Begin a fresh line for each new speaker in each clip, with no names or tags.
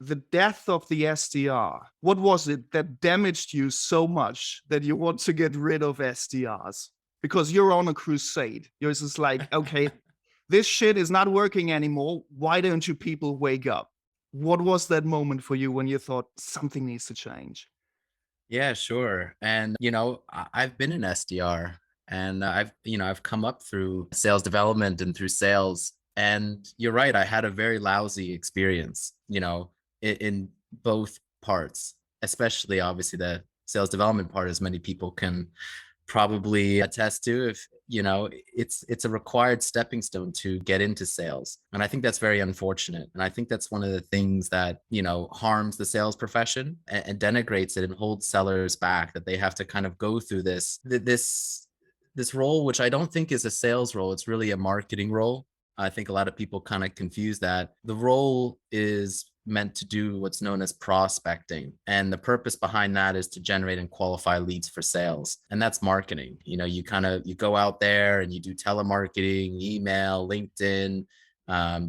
the death of the SDR, what was it that damaged you so much that you want to get rid of SDRs? Because you're on a crusade. You're just like, okay, this shit is not working anymore. Why don't you people wake up? What was that moment for you when you thought something needs to change?
Yeah, sure. And, I've been an SDR and I've come up through sales development and through sales. And you're right. I had a very lousy experience, in both parts, especially obviously the sales development part, as many people can probably attest to. If it's a required stepping stone to get into sales, and I think that's very unfortunate, and I think that's one of the things that harms the sales profession and denigrates it and holds sellers back, that they have to kind of go through this role, which I don't think is a sales role. It's really a marketing role. I think a lot of people kind of confuse that. The role is meant to do what's known as prospecting. And the purpose behind that is to generate and qualify leads for sales. And that's marketing. You go out there and you do telemarketing, email, LinkedIn,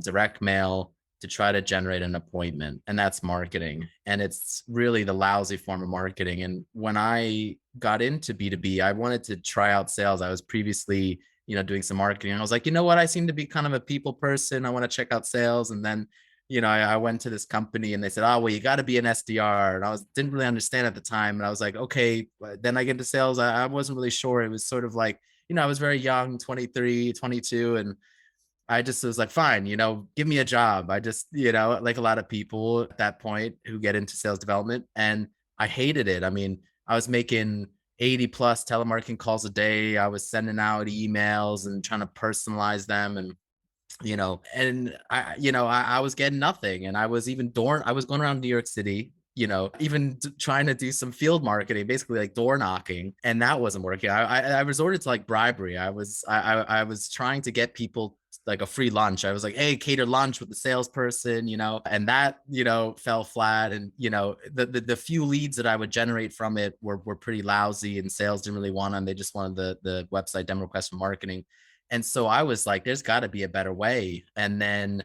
direct mail to try to generate an appointment. And that's marketing. And it's really the lousy form of marketing. And when I got into B2B, I wanted to try out sales. I was previously doing some marketing. And I was like, you know what? I seem to be kind of a people person. I want to check out sales. And then I went to this company and they said, oh, well, you got to be an SDR. And didn't really understand at the time. And I was like, okay. But then I get into sales. I wasn't really sure. It was sort of like, I was very young, 23, 22. And I just was like, fine, give me a job. I just, like a lot of people at that point who get into sales development. And I hated it. I mean, I was making 80 plus telemarketing calls a day. I was sending out emails and trying to personalize them. And I was getting nothing. And I was I was going around New York City, even trying to do some field marketing, basically like door knocking, and that wasn't working. I resorted to like bribery. I was trying to get people like a free lunch. I was like, hey, cater lunch with the salesperson, and that, fell flat. And, the few leads that I would generate from it were pretty lousy, and sales didn't really want them. They just wanted the website demo request from marketing. And so I was like, there's got to be a better way. And then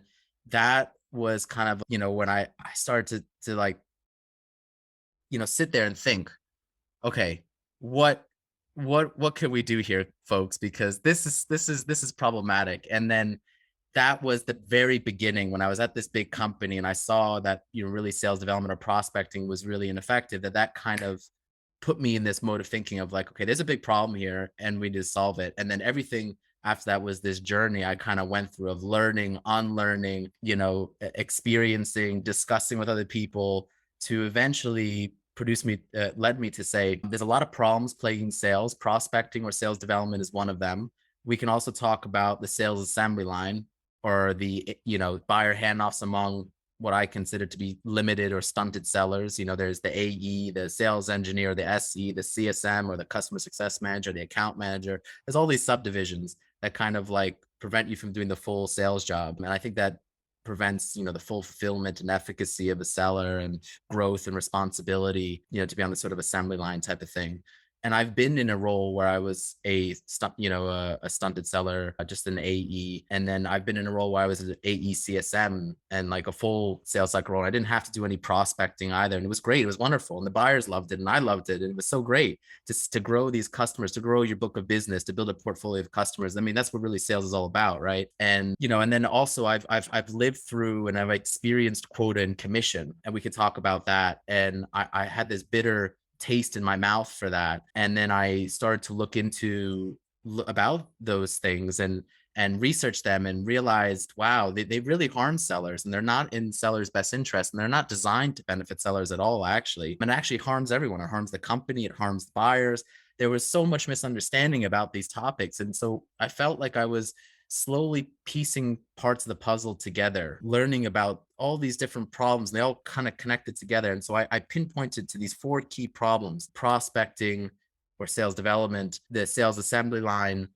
that was kind of, when I started to like, sit there and think, okay, what what can we do here, folks? Because this is problematic. And then that was the very beginning when I was at this big company and I saw that, really sales development or prospecting was really ineffective, that kind of put me in this mode of thinking of like, okay, there's a big problem here and we need to solve it. And then everything after that was this journey I kind of went through of learning, unlearning, experiencing, discussing with other people to eventually led me to say there's a lot of problems plaguing sales. Prospecting or sales development is one of them. We can also talk about the sales assembly line, or the buyer handoffs among what I consider to be limited or stunted sellers. There's the AE, the sales engineer, the SE, the CSM, or the customer success manager, the account manager. There's all these subdivisions that kind of like prevent you from doing the full sales job. And I think that prevents, the full fulfillment and efficacy of a seller and growth and responsibility, to be on the sort of assembly line type of thing. And I've been in a role where I was a stunted seller, just an AE. And then I've been in a role where I was an AE CSM and like a full sales cycle role. I didn't have to do any prospecting either. And it was great. It was wonderful. And the buyers loved it. And I loved it. And it was so great to grow these customers, to grow your book of business, to build a portfolio of customers. I mean, that's what really sales is all about. Right. And, and then also I've lived through and I've experienced quota and commission, and we could talk about that. And I had this bitter taste in my mouth for that. And then I started to look into about those things and research them and realized, wow, they really harm sellers, and they're not in sellers' best interest, and they're not designed to benefit sellers at all, actually. And it actually harms everyone. It harms the company, it harms the buyers. There was so much misunderstanding about these topics. And so I felt like I was slowly piecing parts of the puzzle together, learning about all these different problems. And they all kind of connected together. And so I pinpointed to these four key problems: prospecting or sales development, the sales assembly line,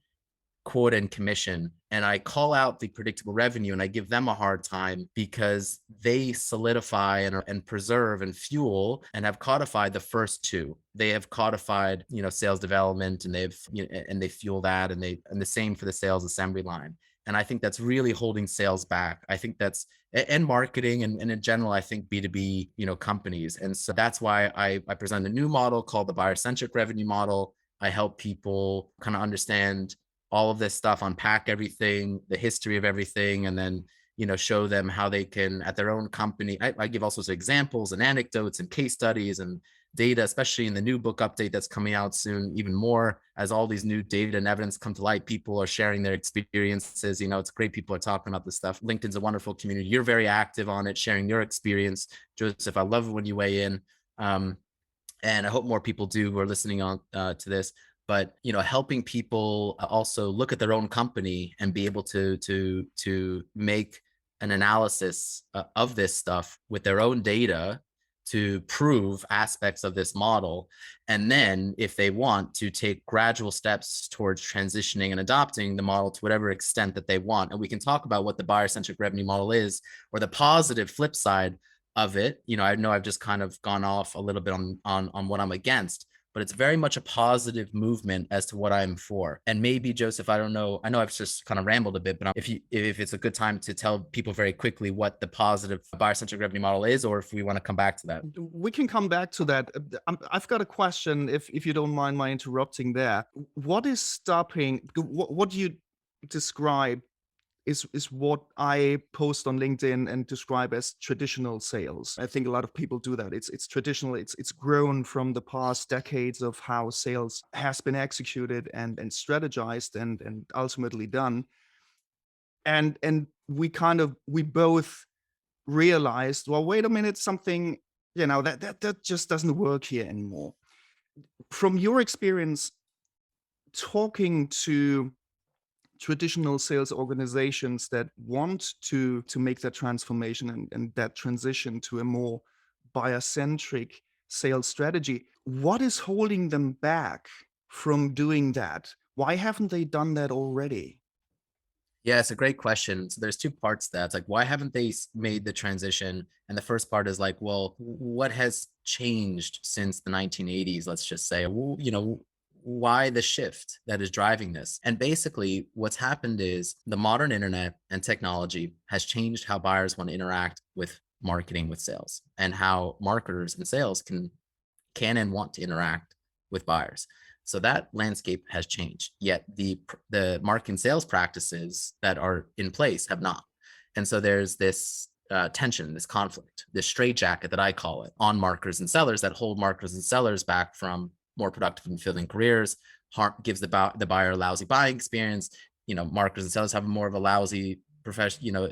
quota and commission. And I call out the predictable revenue and I give them a hard time because they solidify and preserve and fuel and have codified the first two. They have codified, sales development, and and they fuel that, and the same for the sales assembly line. And I think that's really holding sales back. I think that's, and marketing, and in general, I think B2B, companies. And so that's why I present a new model called the buyer-centric revenue model. I help people kind of understand all of this stuff, unpack everything, the history of everything, and then, show them how they can, at their own company. I give all sorts of examples and anecdotes and case studies and data, especially in the new book update that's coming out soon, even more as all these new data and evidence come to light. People are sharing their experiences. It's great. People are talking about this stuff. LinkedIn's a wonderful community. You're very active on it, sharing your experience. Joseph, I love it when you weigh in. And I hope more people do who are listening on to this. But helping people also look at their own company and be able to make an analysis of this stuff with their own data to prove aspects of this model. And then if they want to take gradual steps towards transitioning and adopting the model to whatever extent that they want. And we can talk about what the buyer-centric revenue model is, or the positive flip side of it. I know I've just kind of gone off a little bit on what I'm against, but it's very much a positive movement as to what I'm for. And maybe, Joseph, I don't know, I know I've just kind of rambled a bit, but if it's a good time to tell people very quickly what the positive buyer-centric revenue model is, or if we want to come back to that.
We can come back to that. I've got a question, if you don't mind my interrupting there. What is stopping, what you describe is what I post on LinkedIn and describe as traditional sales. I think a lot of people do that. It's traditional. It's grown from the past decades of how sales has been executed and strategized and ultimately done. And we both realized, well, wait a minute, something, that just doesn't work here anymore. From your experience talking to traditional sales organizations that want to make that transformation and that transition to a more buyer-centric sales strategy, what is holding them back from doing that? Why haven't they done that already?
Yeah, it's a great question. So there's two parts to that. It's like, why haven't they made the transition? And the first part is like, well, what has changed since the 1980s? Let's just say, why the shift that is driving this? And basically what's happened is the modern internet and technology has changed how buyers want to interact with marketing, with sales, and how marketers and sales can and want to interact with buyers. So that landscape has changed, yet the marketing sales practices that are in place have not. And so there's this tension, this conflict, this straitjacket that I call it, on marketers and sellers, that hold marketers and sellers back from more productive and fulfilling careers, gives the buyer a lousy buying experience. Marketers and sellers have more of a lousy professional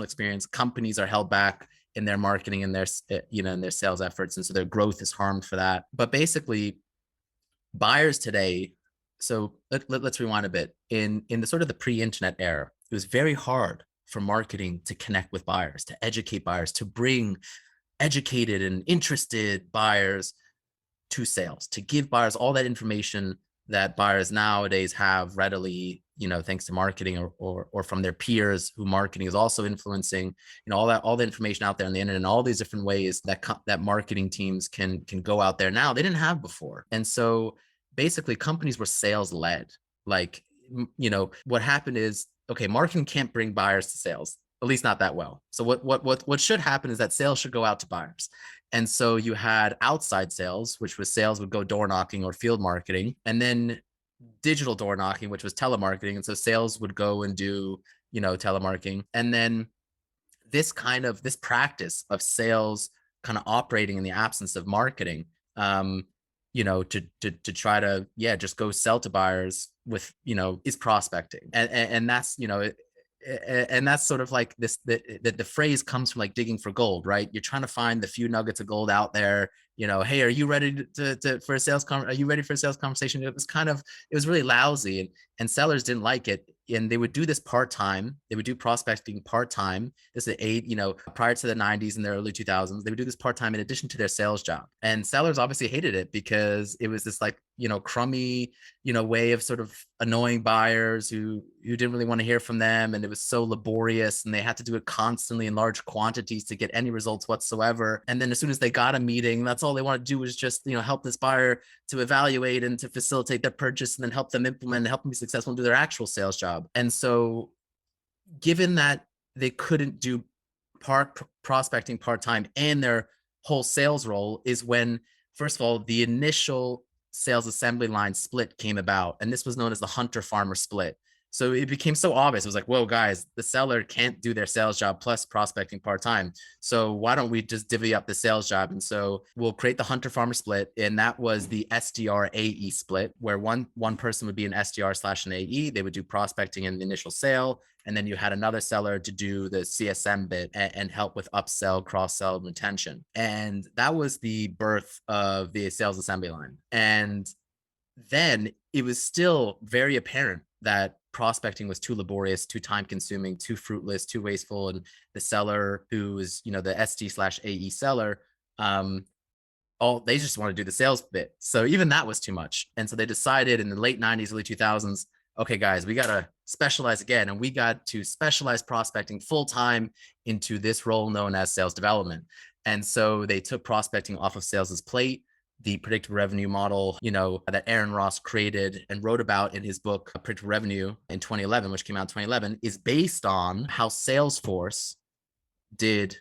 experience. Companies are held back in their marketing and their in their sales efforts, and so their growth is harmed for that. But basically, buyers today, so let's rewind a bit. In the sort of the pre-internet era, it was very hard for marketing to connect with buyers, to educate buyers, to bring educated and interested buyers to sales, to give buyers all that information that buyers nowadays have readily, thanks to marketing or from their peers who marketing is also influencing, all the information out there on the internet and all these different ways that marketing teams can go out there now they didn't have before. And so basically companies were sales led. Like, what happened is, okay, marketing can't bring buyers to sales, at least not that well. So what should happen is that sales should go out to buyers. And so you had outside sales, which was sales would go door knocking or field marketing, and then digital door knocking, which was telemarketing. And so sales would go and do, telemarketing. And then this practice of sales kind of operating in the absence of marketing, to try to, just go sell to buyers with, is prospecting. And that's, and that's sort of like this, the phrase comes from like digging for gold, right? You're trying to find the few nuggets of gold out there. Hey, are you ready for a sales are you ready for a sales conversation? It was really lousy, and sellers didn't like it. And they would do this part-time. They would do prospecting part-time. This is prior to the 90s and the early 2000s, they would do this part-time in addition to their sales job. And sellers obviously hated it because it was this like, crummy, way of sort of annoying buyers who didn't really want to hear from them. And it was so laborious, and they had to do it constantly in large quantities to get any results whatsoever. And then as soon as they got a meeting, that's all they want to do is just, help this buyer to evaluate and to facilitate their purchase, and then help them implement and help them be successful and do their actual sales job. And so given that they couldn't do prospecting part-time, and their whole sales role is when, first of all, the initial sales assembly line split came about, and this was known as the hunter farmer split. So it became so obvious. It was like, whoa, guys, the seller can't do their sales job plus prospecting part-time. So why don't we just divvy up the sales job? And so we'll create the hunter farmer split. And that was the SDR AE split, where one person would be an SDR / an AE. They would do prospecting and the initial sale. And then you had another seller to do the CSM bit and help with upsell, cross-sell, retention. And that was the birth of the sales assembly line. And then it was still very apparent that prospecting was too laborious, too time consuming, too fruitless, too wasteful. And the seller, who was, the SD / AE seller, they just want to do the sales bit. So even that was too much. And so they decided in the late 90s, early 2000s, okay, guys, we got to specialize again. And we got to specialize prospecting full time into this role known as sales development. And so they took prospecting off of sales's plate. The predictable revenue model, that Aaron Ross created and wrote about in his book, Predictable Revenue in 2011, which came out in 2011, is based on how Salesforce did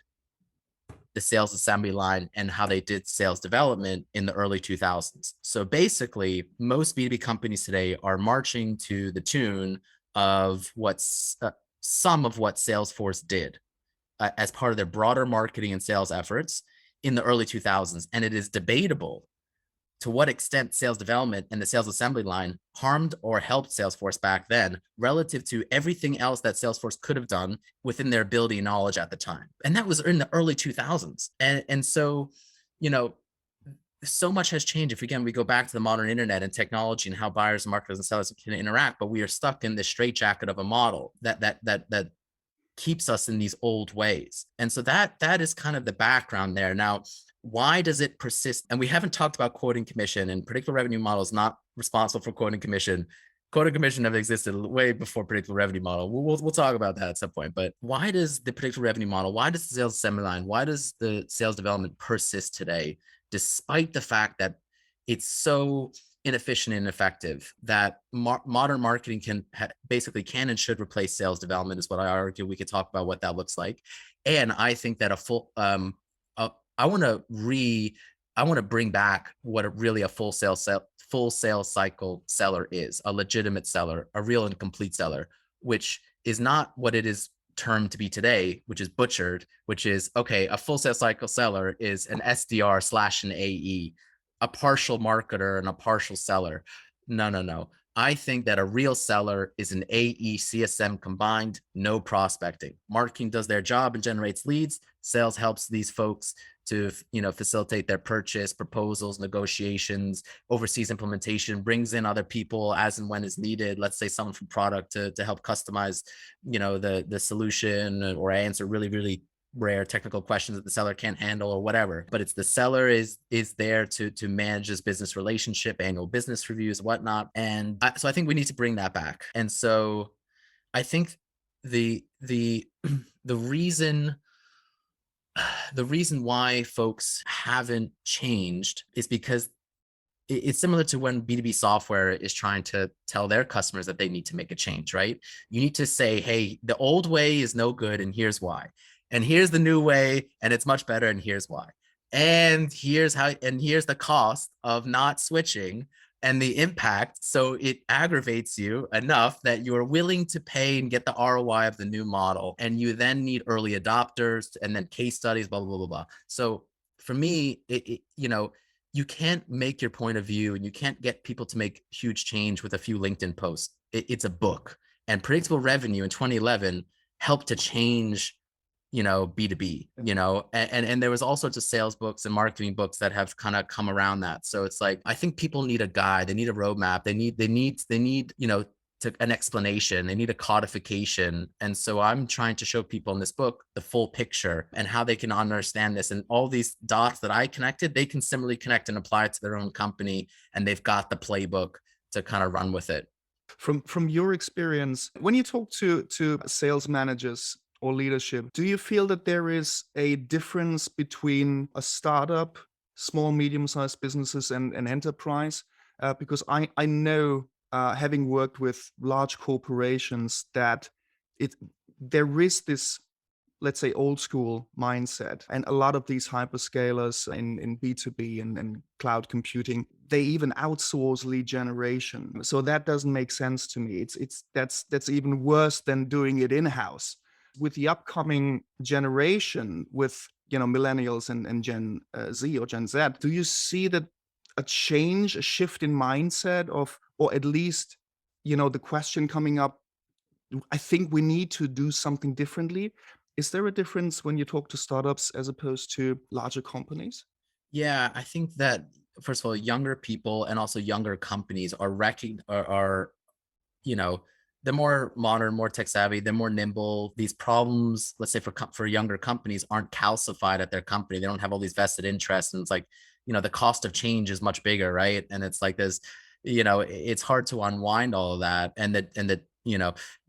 the sales assembly line and how they did sales development in the early 2000s. So basically, most B2B companies today are marching to the tune of some of what Salesforce did as part of their broader marketing and sales efforts in the early 2000s. And it is debatable to what extent sales development and the sales assembly line harmed or helped Salesforce back then relative to everything else that Salesforce could have done within their ability and knowledge at the time. And that was in the early 2000s. And so, so much has changed. If again, we go back to the modern internet and technology and how buyers, marketers, and sellers can interact, but we are stuck in this straitjacket of a model that keeps us in these old ways. And so that is kind of the background there. Now, why does it persist? And we haven't talked about quoting commission, and predictable revenue model is not responsible for quoting commission. Quoting commission have existed way before predictable revenue model. We'll talk about that at some point. But why does the predictable revenue model, why does the sales assembly line, why does the sales development persist today, despite the fact that it's so inefficient and ineffective that modern marketing can and should replace sales development, is what I argue. We could talk about what that looks like. And I think that I want to bring back what really a full sales cycle seller is, a legitimate seller, a real and complete seller, which is not what it is termed to be today, which is butchered, which is, okay, a full sales cycle seller is an SDR / an AE, a partial marketer and a partial seller. No. I think that a real seller is an AE CSM combined, no prospecting. Marketing does their job and generates leads. Sales helps these folks to facilitate their purchase, proposals, negotiations, oversees implementation, brings in other people as and when is needed. Let's say someone from product to help customize the solution or answer really, really rare technical questions that the seller can't handle or whatever. But it's the seller is there to manage this business relationship, annual business reviews, whatnot. And so I think we need to bring that back. And so I think the reason why folks haven't changed is because it's similar to when B2B software is trying to tell their customers that they need to make a change, right? You need to say, hey, the old way is no good, and here's why. And here's the new way, and it's much better, and here's why. And here's the cost of not switching and the impact. So it aggravates you enough that you're willing to pay and get the ROI of the new model. And you then need early adopters and then case studies, blah, blah, blah, blah. So for me, you can't make your point of view and you can't get people to make huge change with a few LinkedIn posts. It's a book. And predictable revenue in 2011 helped to change B2B, and there was all sorts of sales books and marketing books that have kind of come around that. So it's like, I think people need a guide, they need a roadmap, they need an explanation, they need a codification. And so I'm trying to show people in this book the full picture and how they can understand this, and all these dots that I connected, they can similarly connect and apply it to their own company, and they've got the playbook to kind of run with it.
From your experience, when you talk to sales managers or leadership, do you feel that there is a difference between a startup, small, medium-sized businesses, and an enterprise? Because I know, having worked with large corporations, that there is this, let's say, old school mindset. And a lot of these hyperscalers in B2B and cloud computing, they even outsource lead generation. So that doesn't make sense to me. That's even worse than doing it in-house. With the upcoming generation, with millennials and Gen Z or Gen Z, do you see that a change, a shift in mindset of, or at least, the question coming up, I think we need to do something differently. Is there a difference when you talk to startups as opposed to larger companies?
Yeah, I think that first of all, younger people and also younger companies are you know, they're more modern, more tech savvy, they're more nimble. These problems, let's say for younger companies, aren't calcified at their company. They don't have all these vested interests, and it's like, the cost of change is much bigger, right? And it's like there's, it's hard to unwind all of that, and that.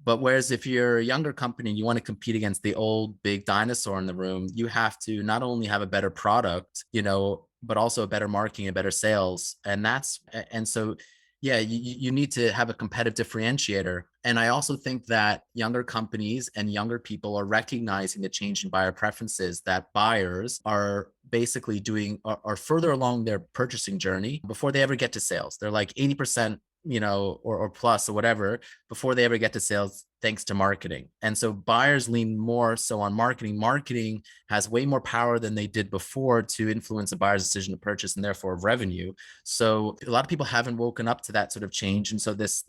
But whereas if you're a younger company and you want to compete against the old big dinosaur in the room, you have to not only have a better product, but also a better marketing and better sales. And so yeah, you need to have a competitive differentiator. And I also think that younger companies and younger people are recognizing the change in buyer preferences, that buyers are basically are further along their purchasing journey before they ever get to sales. They're like 80%, or plus or whatever, before they ever get to sales, thanks to marketing. And so buyers lean more so on marketing. Marketing has way more power than they did before to influence a buyer's decision to purchase and therefore revenue. So a lot of people haven't woken up to that sort of change. And so this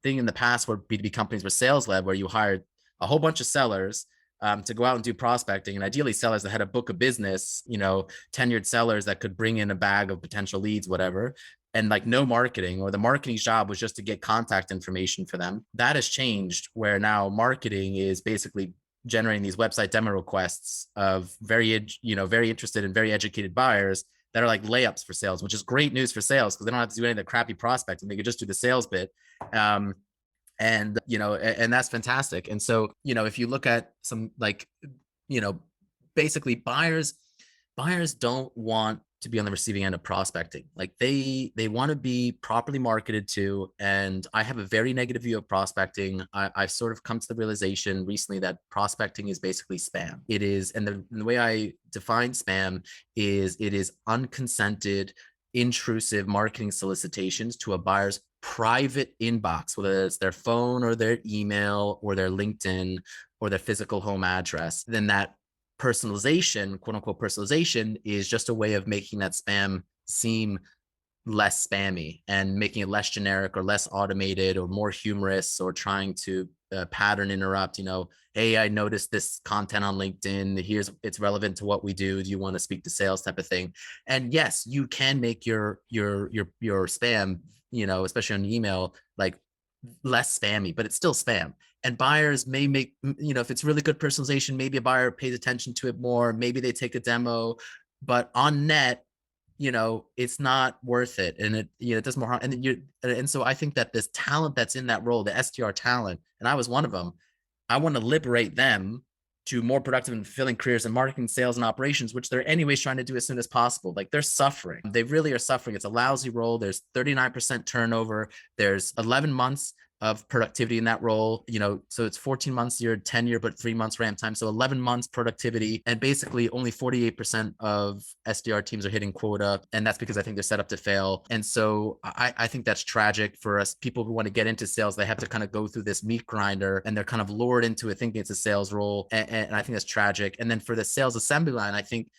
thing in the past where B2B companies were sales led, where you hired a whole bunch of sellers to go out and do prospecting, and ideally sellers that had a book of business, tenured sellers that could bring in a bag of potential leads, whatever, and like no marketing, or the marketing's job was just to get contact information for them. That has changed, where now marketing is basically generating these website demo requests of very interested and very educated buyers that are like layups for sales, which is great news for sales because they don't have to do any of the crappy prospecting. They could just do the sales bit. And that's fantastic. And so, if you look at some like, you know, basically buyers don't want to be on the receiving end of prospecting. Like they want to be properly marketed to. And I have a very negative view of prospecting. I've sort of come to the realization recently that prospecting is basically spam. It is, and the way I define spam is it is unconsented, intrusive marketing solicitations to a buyer's private inbox, whether it's their phone or their email or their LinkedIn or their physical home address. Then that personalization, quote unquote personalization, is just a way of making that spam seem less spammy and making it less generic or less automated or more humorous, or trying to pattern interrupt, hey, I noticed this content on LinkedIn. It's relevant to what we do. Do you want to speak to sales, type of thing? And yes, you can make your spam, especially on email, like less spammy, but it's still spam. And buyers may make, if it's really good personalization, maybe a buyer pays attention to it more. Maybe they take a demo, but on net, it's not worth it. And it does more harm. And so I think that this talent that's in that role, the SDR talent, and I was one of them, I want to liberate them to more productive and fulfilling careers in marketing, sales, and operations, which they're anyways trying to do as soon as possible. Like they're suffering. They really are suffering. It's a lousy role. There's 39% turnover. There's 11 months of productivity in that role, so it's 14 months your tenure, but 3 months ramp time. So 11 months productivity, and basically only 48% of SDR teams are hitting quota. And that's because I think they're set up to fail. And so I think that's tragic for us. People who want to get into sales, they have to kind of go through this meat grinder, and they're kind of lured into it thinking it's a sales role. And I think that's tragic. And then for the sales assembly line, I think,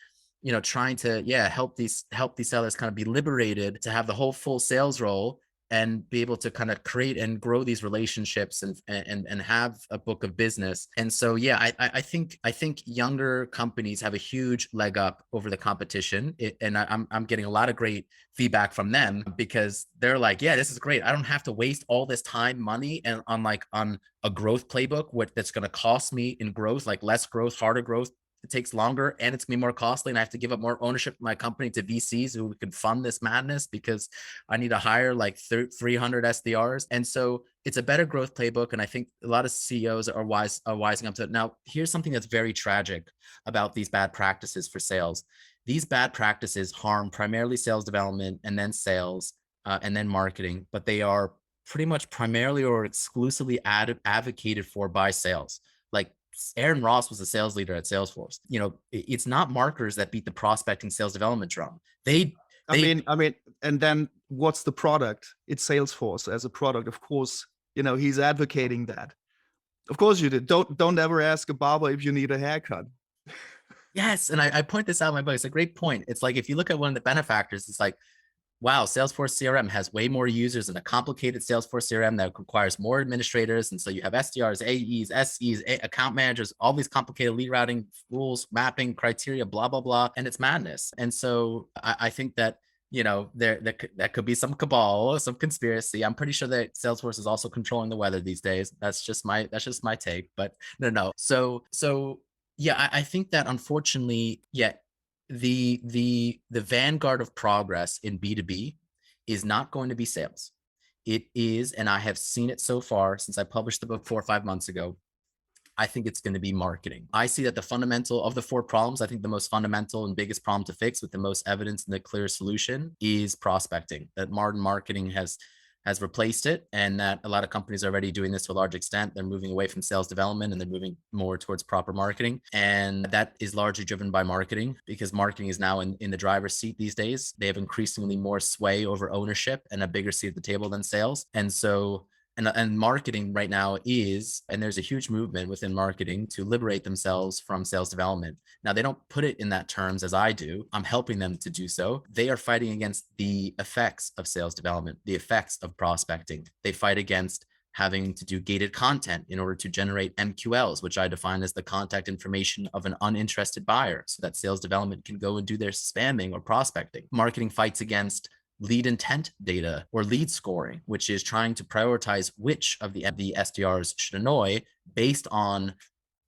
trying to, help these sellers kind of be liberated to have the whole full sales role and be able to kind of create and grow these relationships and have a book of business. And so, I think younger companies have a huge leg up over the competition. I'm getting a lot of great feedback from them because they're like, yeah, this is great. I don't have to waste all this time, money, and on a growth playbook, that's going to cost me in growth, like less growth, harder growth. It takes longer and it's gonna be more costly, and I have to give up more ownership of my company to VCs who can fund this madness because I need to hire like 300 SDRs. And so it's a better growth playbook. And I think a lot of CEOs are wising up to it. Now, here's something that's very tragic about these bad practices for sales. These bad practices harm primarily sales development, and then sales, and then marketing, but they are pretty much primarily or exclusively advocated for by sales. Like Aaron Ross was a sales leader at Salesforce. It's not marketers that beat the prospecting sales development drum.
I mean, and then what's the product? It's Salesforce as a product. Of course, he's advocating that. Of course you did. Don't ever ask a barber if you need a haircut.
Yes. And I point this out in my book. It's a great point. It's like, if you look at one of the benefactors, it's like, wow, Salesforce CRM has way more users than a complicated Salesforce CRM that requires more administrators. And so you have SDRs, AEs, SEs, account managers, all these complicated lead routing rules, mapping criteria, blah, blah, blah. And it's madness. And so I think that, that could be some cabal, some conspiracy. I'm pretty sure that Salesforce is also controlling the weather these days. That's just my take, but no. So yeah, I think that unfortunately, yeah, the vanguard of progress in B2B is not going to be sales. It is, and I have seen it so far since I published the book 4 or 5 months ago, I think it's going to be marketing. I see that the fundamental of the 4 problems, I think the most fundamental and biggest problem to fix with the most evidence and the clearest solution is prospecting. That modern marketing has replaced it, and that a lot of companies are already doing this to a large extent. They're moving away from sales development and they're moving more towards proper marketing. And that is largely driven by marketing, because marketing is now in the driver's seat these days. They have increasingly more sway over ownership and a bigger seat at the table than sales. And so and marketing right now is, and there's a huge movement within marketing to liberate themselves from sales development. Now, they don't put it in that terms as I do. I'm helping them to do so. They are fighting against the effects of sales development, the effects of prospecting. They fight against having to do gated content in order to generate MQLs, which I define as the contact information of an uninterested buyer, so that sales development can go and do their spamming or prospecting. Marketing fights against lead intent data or lead scoring, which is trying to prioritize which of the SDRs should annoy based on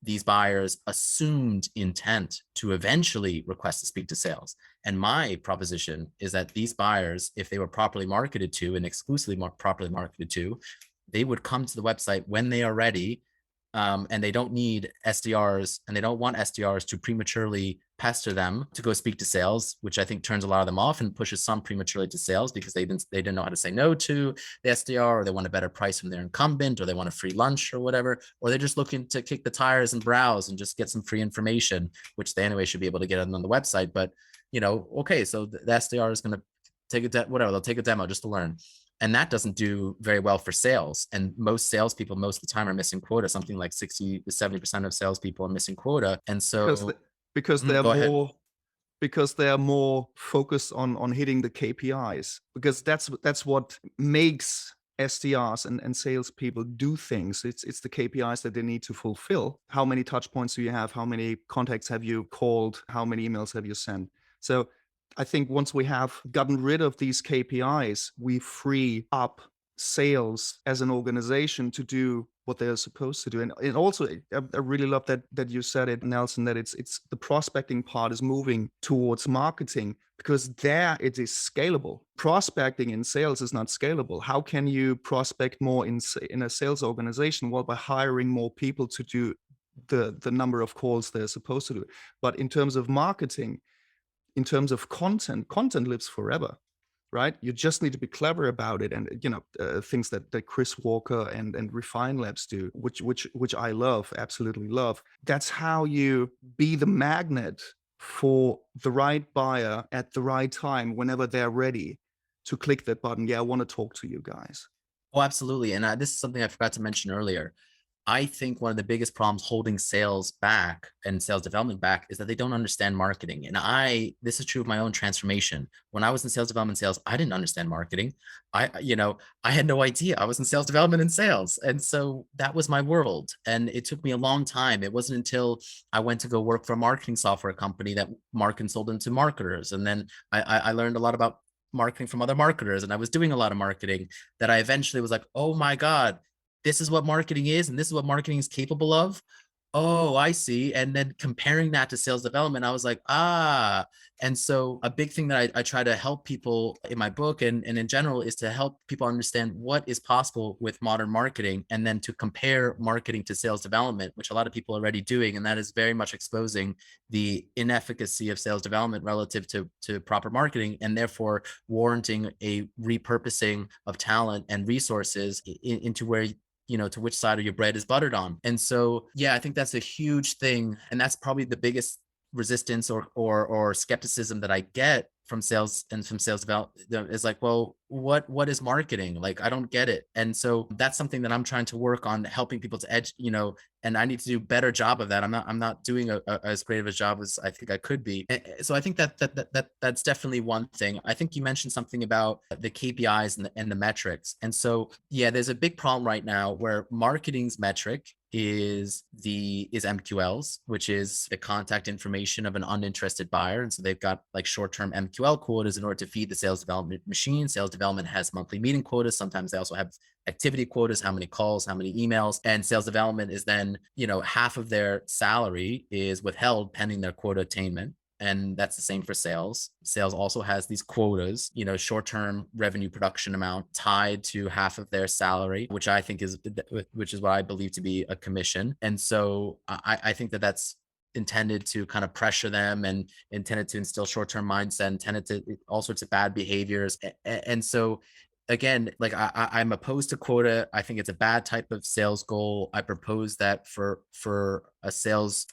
these buyers' assumed intent to eventually request to speak to sales. And my proposition is that these buyers, if they were properly marketed to and exclusively properly marketed to, they would come to the website when they are ready. And they don't need SDRs, and they don't want SDRs to prematurely pester them to go speak to sales, which I think turns a lot of them off and pushes some prematurely to sales because they didn't know how to say no to the SDR, or they want a better price from their incumbent, or they want a free lunch or whatever, or they're just looking to kick the tires and browse and just get some free information, which they anyway should be able to get on the website. But okay, so the SDR is going to take they'll take a demo just to learn. And that doesn't do very well for sales. And most salespeople, most of the time, are missing quota. Something like 60 to 70% of salespeople are missing quota. And so
because they are more focused on hitting the KPIs, because that's what makes SDRs and salespeople do things. It's the KPIs that they need to fulfill. How many touch points do you have? How many contacts have you called? How many emails have you sent? So I think once we have gotten rid of these KPIs, we free up sales as an organization to do what they're supposed to do. And also, I really love that you said it, Nelson, that it's the prospecting part is moving towards marketing, because there it is scalable. Prospecting in sales is not scalable. How can you prospect more in a sales organization? Well, by hiring more people to do the number of calls they're supposed to do. But in terms of marketing, in terms of content lives forever, right? You just need to be clever about it. And things that Chris Walker and Refine Labs do, which I love, absolutely love. That's how you be the magnet for the right buyer at the right time, whenever they're ready to click that button. Yeah, I want to talk to you guys.
Oh, absolutely. And this is something I forgot to mention earlier. I think one of the biggest problems holding sales back and sales development back is that they don't understand marketing. And this is true of my own transformation. When I was in sales development sales, I didn't understand marketing. I had no idea. I was in sales development and sales. And so that was my world. And it took me a long time. It wasn't until I went to go work for a marketing software company that marketing sold into marketers. And then I learned a lot about marketing from other marketers, and I was doing a lot of marketing, that I eventually was like, oh my God, this is what marketing is, and this is what marketing is capable of. Oh, I see. And then comparing that to sales development, I was like, And so a big thing that I try to help people in my book and in general is to help people understand what is possible with modern marketing, and then to compare marketing to sales development, which a lot of people are already doing. And that is very much exposing the inefficacy of sales development relative to proper marketing, and therefore warranting a repurposing of talent and resources into where to which side of your bread is buttered on. And so, yeah, I think that's a huge thing. And that's probably the biggest resistance or skepticism that I get from sales and from sales development is like, well, what is marketing? Like, I don't get it. And so that's something that I'm trying to work on, helping people to edge, and I need to do a better job of that. I'm not doing as great of a job as I think I could be. So I think that's definitely one thing. I think you mentioned something about the KPIs and the metrics. And so, yeah, there's a big problem right now where marketing's metric is MQLs, which is the contact information of an uninterested buyer. And so they've got like short-term MQL quotas in order to feed the sales development machine. Sales development has monthly meeting quotas. Sometimes they also have activity quotas, how many calls, how many emails. And sales development is then, half of their salary is withheld pending their quota attainment. And that's the same for sales. Sales also has these quotas, short-term revenue production amount tied to half of their salary, which is what I believe to be a commission. And so I think that that's intended to kind of pressure them and intended to instill short-term mindset, intended to all sorts of bad behaviors. And so again, like I'm opposed to quota. I think it's a bad type of sales goal. I propose that for a sales,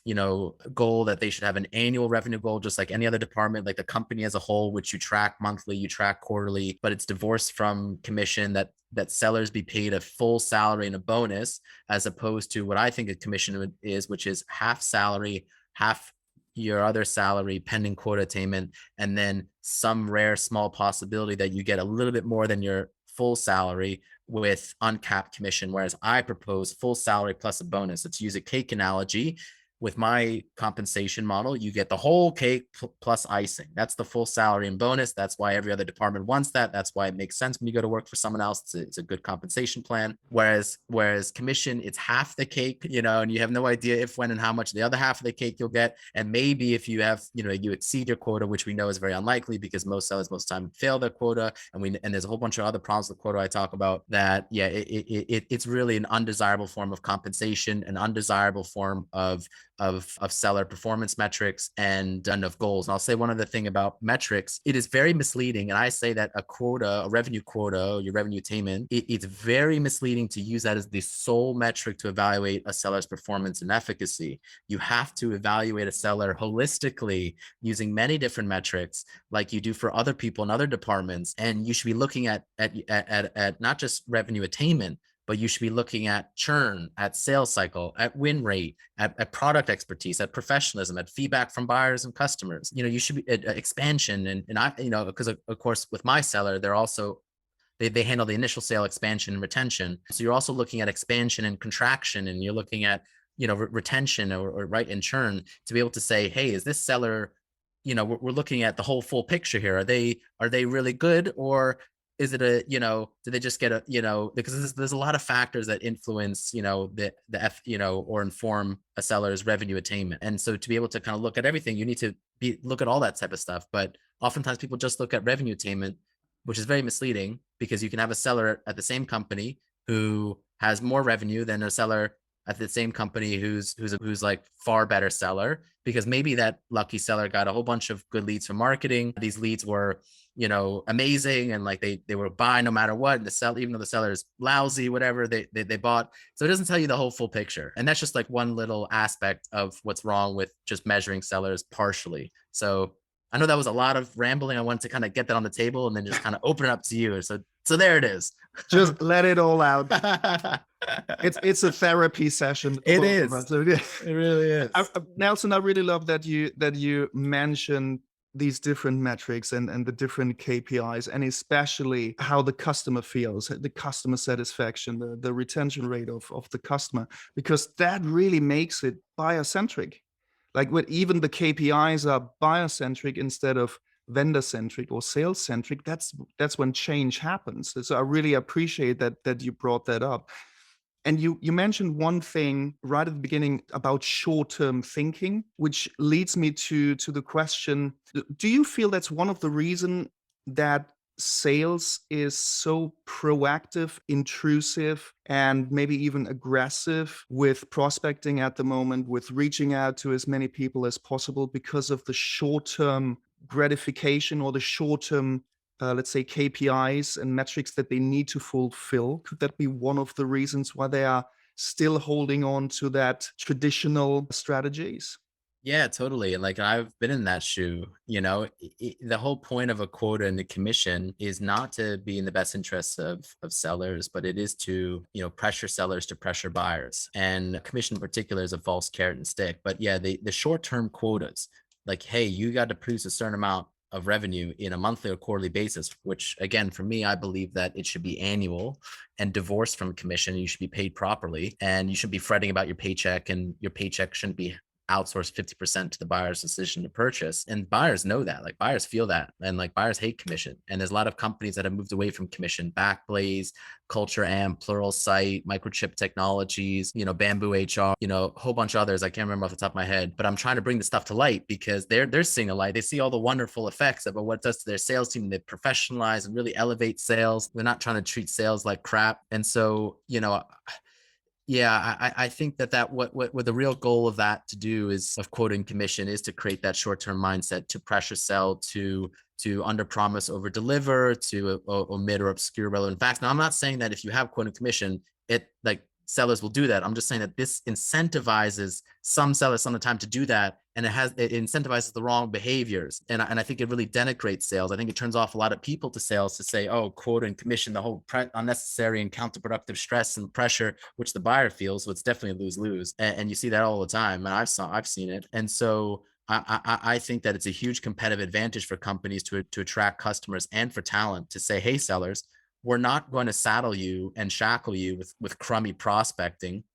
goal, that they should have an annual revenue goal, just like any other department, like the company as a whole, which you track monthly, you track quarterly, but it's divorced from commission, that sellers be paid a full salary and a bonus, as opposed to what I think a commission is, which is half salary, half your other salary pending quota attainment, and then some rare small possibility that you get a little bit more than your full salary with uncapped commission. Whereas I propose full salary plus a bonus. Let's use a cake analogy. With my compensation model, you get the whole cake plus icing. That's the full salary and bonus. That's why every other department wants that. That's why it makes sense when you go to work for someone else. It's a good compensation plan. Whereas commission, it's half the cake, and you have no idea if, when, and how much the other half of the cake you'll get. And maybe if you have, you exceed your quota, which we know is very unlikely because most sellers most of the time fail their quota. And there's a whole bunch of other problems with quota I talk about that. Yeah, it's really an undesirable form of compensation, an undesirable form of seller performance metrics and of goals. And I'll say one other thing about metrics. It is very misleading. And I say that a revenue quota, your revenue attainment, it's very misleading to use that as the sole metric to evaluate a seller's performance and efficacy. You have to evaluate a seller holistically using many different metrics like you do for other people in other departments. And you should be looking at not just revenue attainment, but you should be looking at churn, at sales cycle, at win rate, at product expertise, at professionalism, at feedback from buyers and customers. You should be at expansion. And I, because of course, with my seller, they're also, they handle the initial sale, expansion, and retention. So you're also looking at expansion and contraction, and you're looking at, retention or right, and churn, to be able to say, hey, is this seller, we're looking at the whole full picture here. Are they really good, or is it do they just get because there's a lot of factors that influence, or inform a seller's revenue attainment. And so to be able to kind of look at everything, you need to look at all that type of stuff. But oftentimes people just look at revenue attainment, which is very misleading, because you can have a seller at the same company who has more revenue than a seller at the same company who's like far better seller, because maybe that lucky seller got a whole bunch of good leads from marketing. These leads were, amazing, and like they were buy no matter what. And the seller, even though the seller is lousy, whatever, they bought. So it doesn't tell you the whole full picture. And that's just like one little aspect of what's wrong with just measuring sellers partially. So I know that was a lot of rambling. I wanted to kind of get that on the table and then just kind of open it up to you. So there it is.
Just let it all out. It's a therapy session.
It is. It really is.
Nelson, I really love that you mentioned these different metrics and the different KPIs, and especially how the customer feels, the customer satisfaction, the retention rate of the customer, because that really makes it buyer-centric. Like when even the KPIs are buyer-centric instead of vendor-centric or sales-centric, that's when change happens. So I really appreciate that you brought that up. And you mentioned one thing right at the beginning about short-term thinking, which leads me to the question, do you feel that's one of the reasons that sales is so proactive, intrusive, and maybe even aggressive with prospecting at the moment, with reaching out to as many people as possible, because of the short-term gratification or the short-term let's say, KPIs and metrics that they need to fulfill? Could that be one of the reasons why they are still holding on to that traditional strategies?
Yeah, totally. And like I've been in that shoe, the whole point of a quota and the commission is not to be in the best interests of sellers, but it is to, pressure sellers to pressure buyers. And commission in particular is a false carrot and stick. But yeah, the short-term quotas, like, hey, you got to produce a certain amount of revenue in a monthly or quarterly basis, which again, for me, I believe that it should be annual and divorced from commission. You should be paid properly and you should be fretting about your paycheck, and your paycheck shouldn't be outsource 50% to the buyer's decision to purchase. And buyers know that, like buyers feel that. And like buyers hate commission. And there's a lot of companies that have moved away from commission: Backblaze, Culture Amp, Pluralsight, Microchip Technologies, Bamboo HR, a whole bunch of others. I can't remember off the top of my head, but I'm trying to bring the stuff to light because they're seeing a light. They see all the wonderful effects of what it does to their sales team. They professionalize and really elevate sales. They're not trying to treat sales like crap. And so, yeah, I think that what the real goal of that to do is of quoting commission is to create that short-term mindset, to pressure sell, to under promise, over deliver, to omit or obscure relevant facts. Now, I'm not saying that if you have quoting commission, it like sellers will do that. I'm just saying that this incentivizes some sellers some of the time to do that, and it incentivizes the wrong behaviors. And I think it really denigrates sales. I think it turns off a lot of people to sales to say, oh, quota and commission, the whole unnecessary and counterproductive stress and pressure, which the buyer feels. So it's definitely a lose-lose. And you see that all the time. And I've seen it. And so I think that it's a huge competitive advantage for companies to attract customers and for talent to say, hey, sellers, we're not going to saddle you and shackle you with crummy prospecting.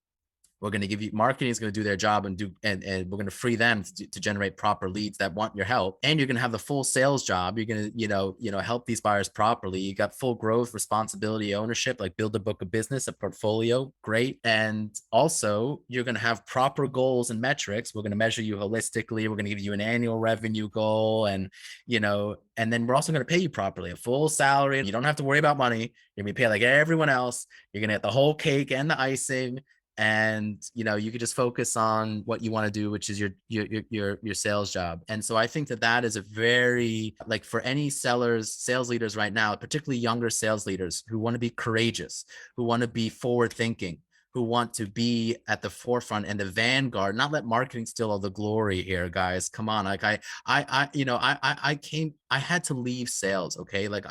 We're going to give you, marketing is going to do their job and we're going to free them to generate proper leads that want your help. And you're going to have the full sales job. You're going to, help these buyers properly. You got full growth, responsibility, ownership, like build a book of business, a portfolio. Great. And also you're going to have proper goals and metrics. We're going to measure you holistically. We're going to give you an annual revenue goal, and then we're also going to pay you properly, a full salary. You don't have to worry about money. You're going to be paid like everyone else. You're going to get the whole cake and the icing. And you could just focus on what you want to do, which is your sales job. And so I think that is a very, like, for any sales leaders right now, particularly younger sales leaders who want to be courageous, who want to be forward thinking, who want to be at the forefront and the vanguard, not let marketing steal all the glory here, guys. Come on. Like I had to leave sales. Okay. Like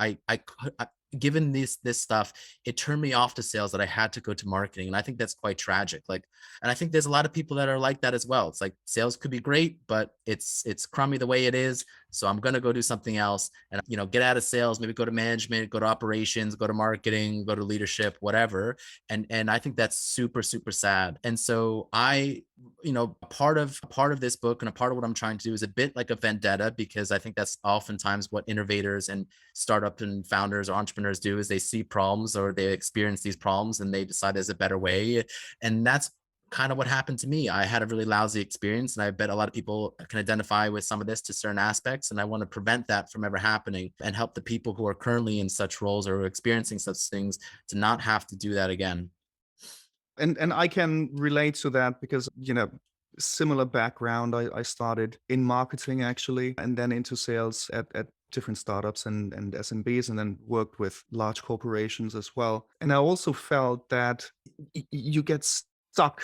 given this stuff, it turned me off to sales, that I had to go to marketing. And I think that's quite tragic. Like, and I think there's a lot of people that are like that as well. It's like sales could be great, but it's crummy the way it is. So I'm going to go do something else and, get out of sales, maybe go to management, go to operations, go to marketing, go to leadership, whatever. And I think that's super, super sad. And so part of this book and a part of what I'm trying to do is a bit like a vendetta, because I think that's oftentimes what innovators and startup and founders or entrepreneurs do, is they see problems or they experience these problems and they decide there's a better way. And that's kind of what happened to me. I had a really lousy experience, and I bet a lot of people can identify with some of this to certain aspects. And I want to prevent that from ever happening and help the people who are currently in such roles or experiencing such things to not have to do that again.
And I can relate to that because, similar background. I started in marketing actually, and then into sales at different startups and SMBs, and then worked with large corporations as well. And I also felt that you get stuck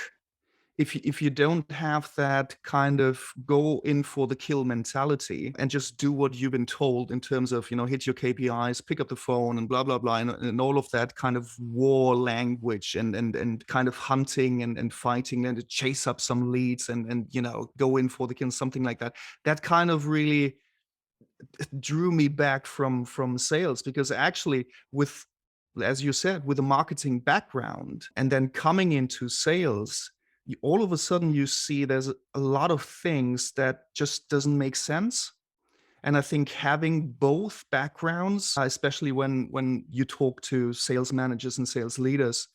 if you don't have that kind of go in for the kill mentality and just do what you've been told in terms of, hit your KPIs, pick up the phone and blah, blah, blah, and all of that kind of war language and kind of hunting and fighting and to chase up some leads and go in for the kill, something like that. That kind of really drew me back from sales, because actually with, as you said, with a marketing background and then coming into sales, all of a sudden you see there's a lot of things that just doesn't make sense. And I think having both backgrounds, especially when you talk to sales managers and sales leaders,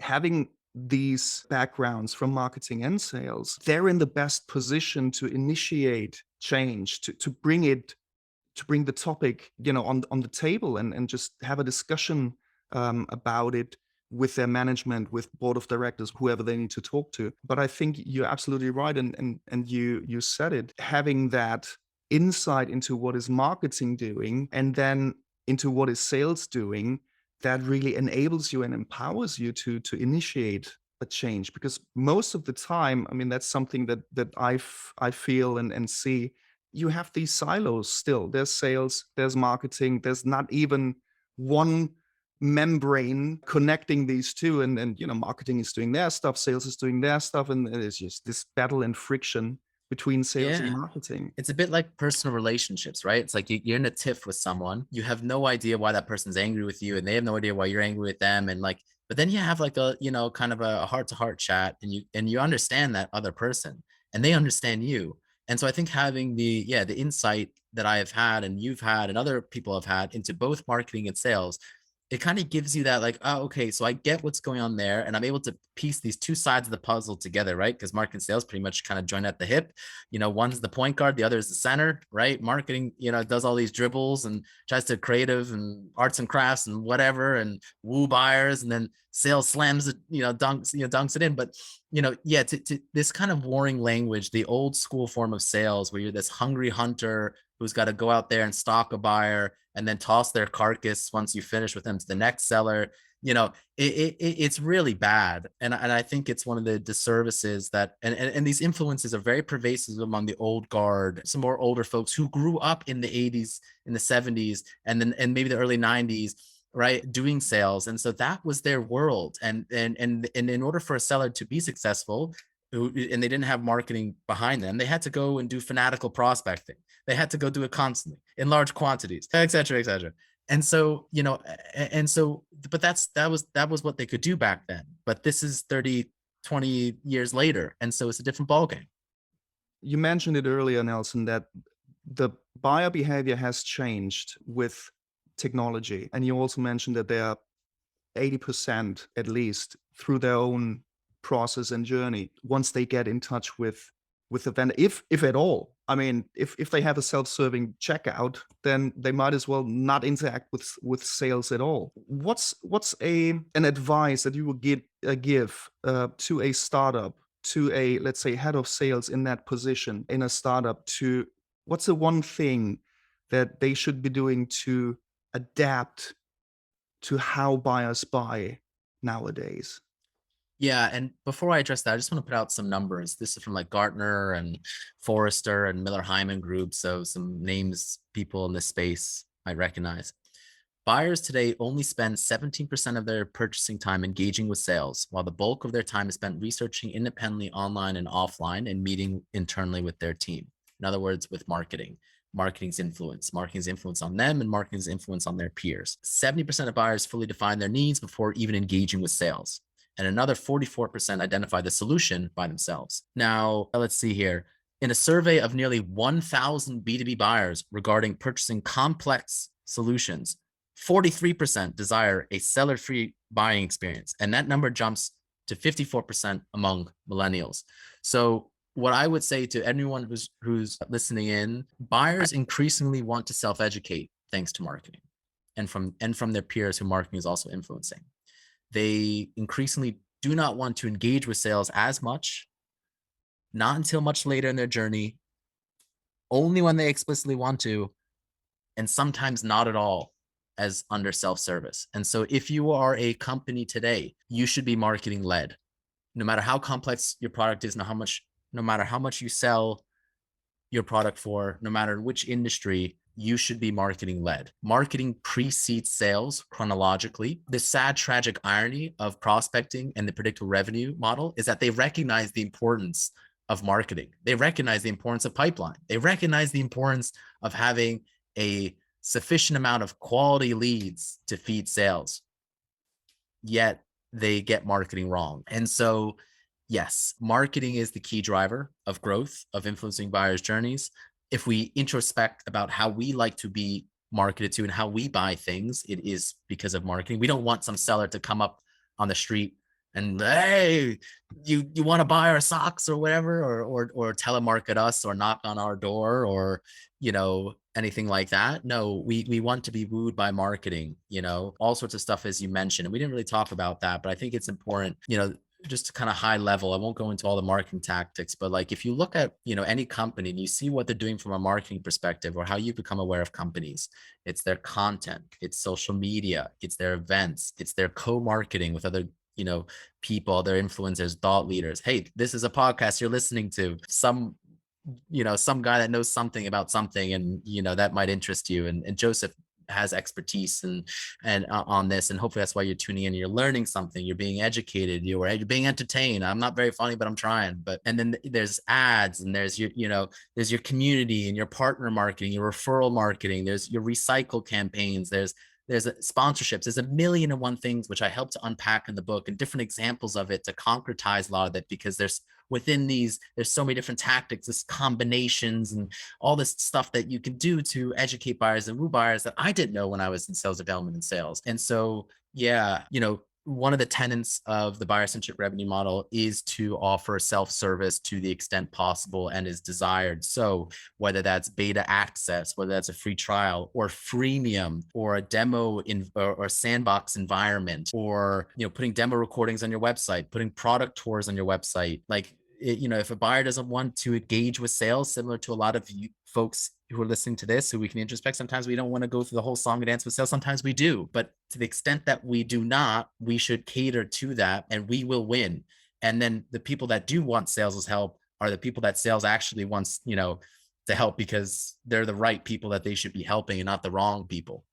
having these backgrounds from marketing and sales, they're in the best position to initiate change, to bring the topic, on the table and just have a discussion about it with their management, with board of directors, whoever they need to talk to. But I think you're absolutely right, and you said it. Having that insight into what is marketing doing and then into what is sales doing, that really enables you and empowers you to initiate a change. Because most of the time, I mean, that's something that I feel and see. You have these silos still. There's sales, there's marketing, there's not even one membrane connecting these two. And marketing is doing their stuff, sales is doing their stuff, and it's just this battle and friction between sales and
Yeah.
marketing.
It's a bit like personal relationships, right? It's like you're in a tiff with someone. You have no idea why that person's angry with you, and they have no idea why you're angry with them. And like, but then you have like a, kind of a heart-to-heart chat, and you understand that other person, and they understand you. And so I think having the insight that I have had and you've had and other people have had into both marketing and sales, it kind of gives you that like, oh, okay, so I get what's going on there, and I'm able to piece these two sides of the puzzle together, right? Because marketing and sales pretty much kind of join at the hip. One's the point guard, the other is the center, right? Marketing, does all these dribbles and tries to creative and arts and crafts and whatever and woo buyers, and then sales slams it, dunks it in. But to this kind of warring language, the old school form of sales where you're this hungry hunter who's got to go out there and stalk a buyer and then toss their carcass once you finish with them to the next seller. It's really bad. And I think it's one of the disservices that, and these influences are very pervasive among the old guard, some more older folks who grew up in the 80s, in the 70s, and maybe the early 90s, right, doing sales. And so that was their world. And in order for a seller to be successful, and they didn't have marketing behind them, they had to go and do fanatical prospecting. They had to go do it constantly in large quantities, et cetera, et cetera. And so, but that was what they could do back then. But this is 30, 20 years later. And so it's a different ballgame.
You mentioned it earlier, Nelson, that the buyer behavior has changed with technology. And you also mentioned that they are 80% at least through their own process and journey once they get in touch with the vendor, if at all. I mean, if they have a self-serving checkout, then they might as well not interact with sales at all. What's an advice that you would give to a startup, to a, let's say, head of sales in that position in a startup, to what's the one thing that they should be doing to adapt to how buyers buy nowadays?
Yeah, and before I address that, I just want to put out some numbers. This is from like Gartner and Forrester and Miller Hyman Group, so some names people in this space I recognize. Buyers today only spend 17% of their purchasing time engaging with sales, while the bulk of their time is spent researching independently online and offline and meeting internally with their team. In other words, with marketing's influence on them, and marketing's influence on their peers. 70% of buyers fully define their needs before even engaging with sales, and another 44% identify the solution by themselves. Now, let's see here. In a survey of nearly 1,000 B2B buyers regarding purchasing complex solutions, 43% desire a seller-free buying experience, and that number jumps to 54% among millennials. So what I would say to anyone who's listening in, buyers increasingly want to self-educate thanks to marketing, and from their peers who marketing is also influencing. They increasingly do not want to engage with sales as much, not until much later in their journey, only when they explicitly want to, and sometimes not at all as under self-service. And so if you are a company today, you should be marketing led. No matter how complex your product is, no matter how much you sell your product for, no matter which industry, you should be marketing led. Marketing precedes sales chronologically. The sad, tragic irony of prospecting and the predictable revenue model is that they recognize the importance of marketing. They recognize the importance of pipeline. They recognize the importance of having a sufficient amount of quality leads to feed sales. Yet they get marketing wrong. And so, yes, marketing is the key driver of growth, of influencing buyers' journeys. If we introspect about how we like to be marketed to and how we buy things, it is because of marketing. We don't want some seller to come up on the street and, hey, you want to buy our socks or whatever, or telemarket us or knock on our door, or anything like that. No, we want to be wooed by marketing, all sorts of stuff, as you mentioned. And we didn't really talk about that, but I think it's important. just kind of high level, I won't go into all the marketing tactics, but like if you look at, any company and you see what they're doing from a marketing perspective or how you become aware of companies, it's their content, it's social media, it's their events, it's their co-marketing with other, people, their influencers, thought leaders. Hey, this is a podcast you're listening to. Some guy that knows something about something, and that might interest you. And Josef has expertise and on this, and hopefully that's why you're tuning in. You're learning something, you're being educated, you're being entertained. I'm not very funny, but I'm trying. And then there's ads, and there's there's your community and your partner marketing, your referral marketing, there's your recycle campaigns, there's sponsorships, there's a million and one things which I help to unpack in the book, and different examples of it to concretize a lot of that, because there's so many different tactics, this combinations and all this stuff that you can do to educate buyers and woo buyers that I didn't know when I was in sales development and sales. And so, yeah, one of the tenets of the buyer-centric revenue model is to offer self-service to the extent possible and is desired. So whether that's beta access, whether that's a free trial or freemium or a demo or sandbox environment, or putting demo recordings on your website, putting product tours on your website, like if a buyer doesn't want to engage with sales, similar to a lot of you folks who are listening to this, who we can introspect, sometimes we don't want to go through the whole song and dance with sales. Sometimes we do, but to the extent that we do not, we should cater to that, and we will win. And then the people that do want sales' help are the people that sales actually wants, to help, because they're the right people that they should be helping and not the wrong people.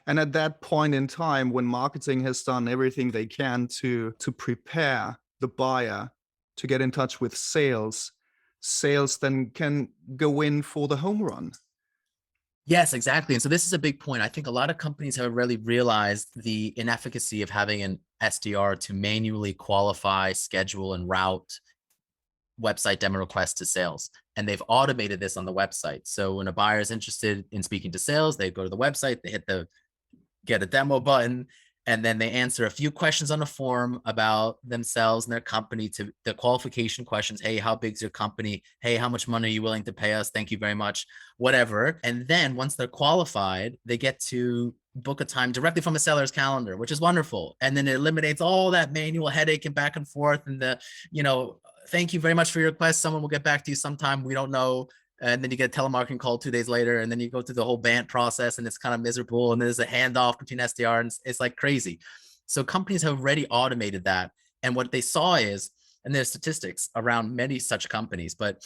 And at that point in time, when marketing has done everything they can to prepare the buyer to get in touch with sales then can go in for the home run.
Yes, exactly. And so this is a big point. I think a lot of companies have really realized the inefficacy of having an SDR to manually qualify, schedule, and route website demo requests to sales. And they've automated this on the website. So when a buyer is interested in speaking to sales, they go to the website, they hit the get a demo button, and then they answer a few questions on a form about themselves and their company, to the qualification questions. Hey, how big's your company? Hey, how much money are you willing to pay us? Thank you very much, whatever. And then once they're qualified, they get to book a time directly from a seller's calendar, which is wonderful. And then it eliminates all that manual headache and back and forth and thank you very much for your request. Someone will get back to you sometime. We don't know. And then you get a telemarketing call 2 days later, and then you go through the whole BANT process, and it's kind of miserable. And there's a handoff between SDR, and it's like crazy. So companies have already automated that. And what they saw is, and there's statistics around many such companies, but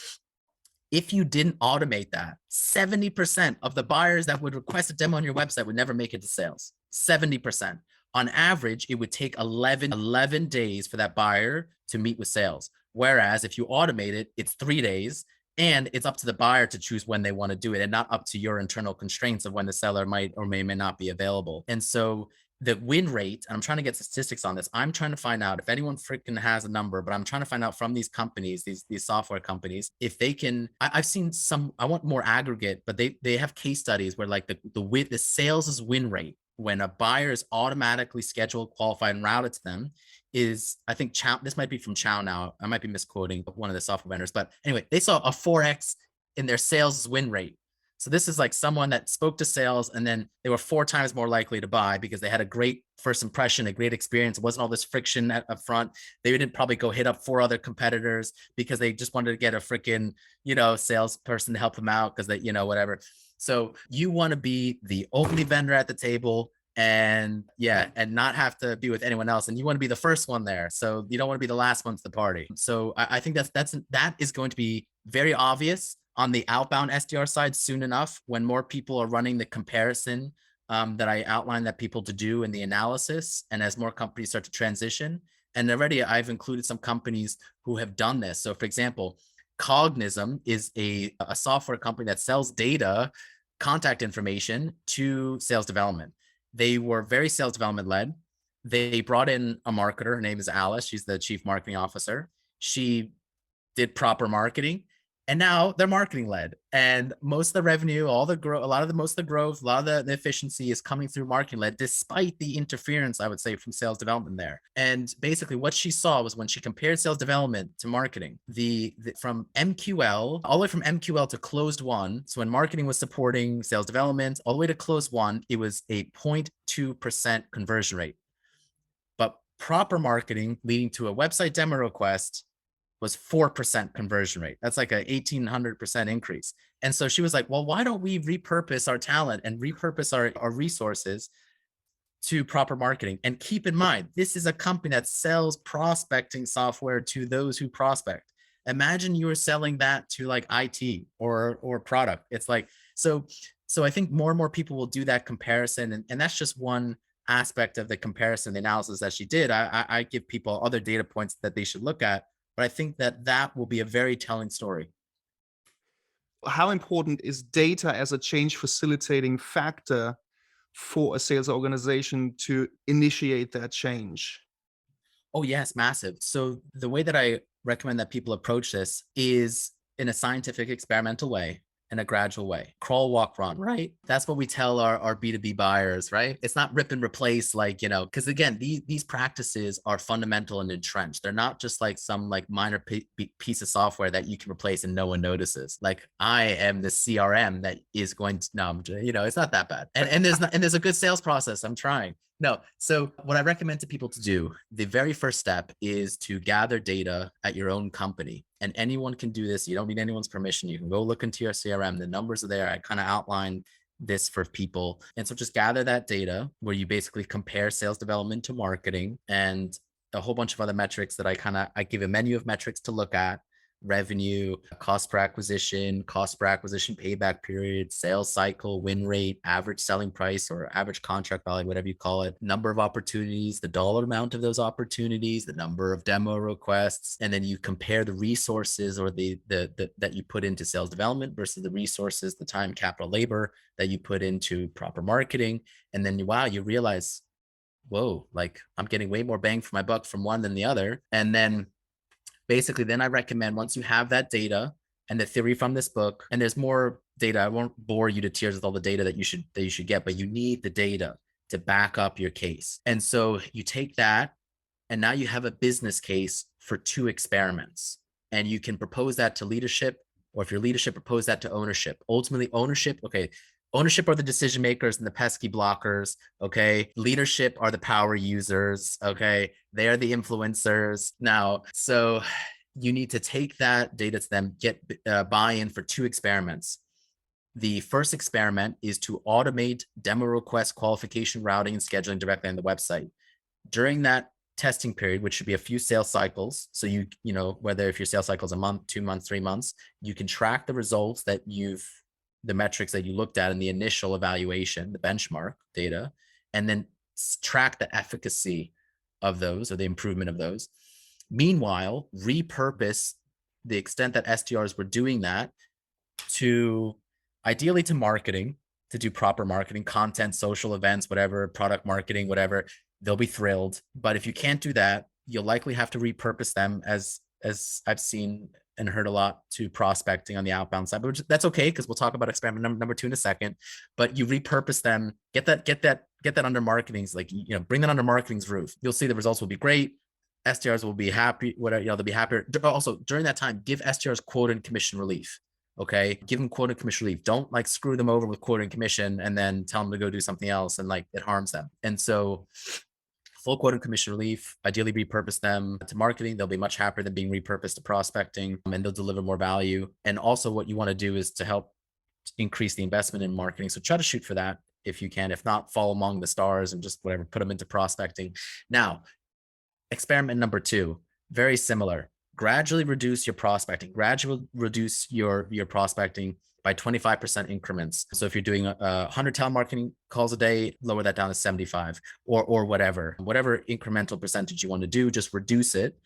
if you didn't automate that, 70% of the buyers that would request a demo on your website would never make it to sales. 70%. On average, it would take 11 days for that buyer to meet with sales. Whereas if you automate it, it's 3 days. And it's up to the buyer to choose when they want to do it, and not up to your internal constraints of when the seller might or may not be available. And so the win rate, and I'm trying to get statistics on this. I'm trying to find out if anyone freaking has a number, but I'm trying to find out from these companies, these software companies, if they can. I've seen some. I want more aggregate, but they have case studies where like the sales' win rate when a buyer is automatically scheduled, qualified, and routed to them is, I think this might be from Chow now. I might be misquoting one of the software vendors, but anyway, they saw a 4x in their sales win rate. So this is like someone that spoke to sales, and then they were 4 times more likely to buy because they had a great first impression, a great experience. It wasn't all this friction up front. They didn't probably go hit up 4 other competitors because they just wanted to get a freaking, salesperson to help them out because they, whatever. So you want to be the only vendor at the table, and not have to be with anyone else. And you want to be the first one there. So you don't want to be the last one to the party. So I think that is going to be very obvious on the outbound SDR side soon enough, when more people are running the comparison that I outlined that people to do in the analysis. And as more companies start to transition, and already I've included some companies who have done this. So for example, Cognism is a software company that sells data, contact information to sales development. They were very sales development led. They brought in a marketer. Her name is Alice. She's the chief marketing officer. She did proper marketing, and now they're marketing led. And most of the revenue, most of the growth, a lot of the efficiency is coming through marketing led, despite the interference, I would say, from sales development there. And basically what she saw was, when she compared sales development to marketing, from MQL, all the way from MQL to closed won. So when marketing was supporting sales development, all the way to closed won, it was a 0.2% conversion rate. But proper marketing leading to a website demo request was 4% conversion rate. That's like a 1,800% increase. And so she was like, well, why don't we repurpose our talent and repurpose our resources to proper marketing? And keep in mind, this is a company that sells prospecting software to those who prospect. Imagine you were selling that to like IT or product. It's like, so I think more and more people will do that comparison. And that's just one aspect of the comparison, the analysis that she did. I give people other data points that they should look at, but I think that will be a very telling story.
How important is data as a change facilitating factor for a sales organization to initiate that change?
Oh, yes, massive. So the way that I recommend that people approach this is in a scientific, experimental way, in a gradual way. Crawl, walk, run, right? That's what we tell our B2B buyers, right? It's not rip and replace, like, because again, these practices are fundamental and entrenched. They're not just like some like minor piece of software that you can replace and no one notices. Like, I am the CRM that is going to, no, it's not that bad. And there's a good sales process. I'm trying. No. So what I recommend to people to do, the very first step is to gather data at your own company. And anyone can do this. You don't need anyone's permission. You can go look into your CRM. The numbers are there. I kind of outlined this for people. And so just gather that data where you basically compare sales development to marketing and a whole bunch of other metrics that I give a menu of metrics to look at: revenue, cost per acquisition payback period, sales cycle, win rate, average selling price or average contract value, whatever you call it, number of opportunities, the dollar amount of those opportunities, the number of demo requests, and then you compare the resources or the that you put into sales development versus the resources, the time, capital, labor that you put into proper marketing. And then you realize, whoa, like I'm getting way more bang for my buck from one than the other. And then basically, then I recommend, once you have that data and the theory from this book, and there's more data, I won't bore you to tears with all the data that you should get, but you need the data to back up your case. And so you take that, and now you have a business case for 2 experiments, and you can propose that to leadership, or if your leadership, propose that to ownership. Ultimately, ownership are the decision makers and the pesky blockers. Okay. Leadership are the power users. Okay. They are the influencers. Now, so you need to take that data to them, get buy-in for 2 experiments. The first experiment is to automate demo request qualification, routing, and scheduling directly on the website. During that testing period, which should be a few sales cycles, so whether if your sales cycle is a month, 2 months, 3 months, you can track the results the metrics that you looked at in the initial evaluation, the benchmark data, and then track the efficacy of those or the improvement of those. Meanwhile, repurpose the extent that SDRs were doing that ideally to marketing, to do proper marketing, content, social events, whatever, product marketing, whatever. They'll be thrilled. But if you can't do that, you'll likely have to repurpose them, as I've seen and heard a lot, to prospecting on the outbound side, but that's okay, because we'll talk about experiment number 2 in a second. But you repurpose them, get that under marketing's, like, bring that under marketing's roof. You'll see the results will be great. SDRs will be happy, they'll be happier. Also, during that time, give SDRs quota and commission relief. Okay. Give them quota and commission relief. Don't like screw them over with quota and commission and then tell them to go do something else, and like it harms them. And so full quota and commission relief, ideally repurpose them to marketing. They'll be much happier than being repurposed to prospecting, and they'll deliver more value. And also what you want to do is to help increase the investment in marketing. So try to shoot for that if you can. If not, fall among the stars and just whatever, put them into prospecting. Now, experiment number 2, very similar. Gradually reduce your prospecting, your prospecting by 25% increments. So if you're doing 100 telemarketing calls a day, lower that down to 75 or whatever incremental percentage you want to do, just reduce it.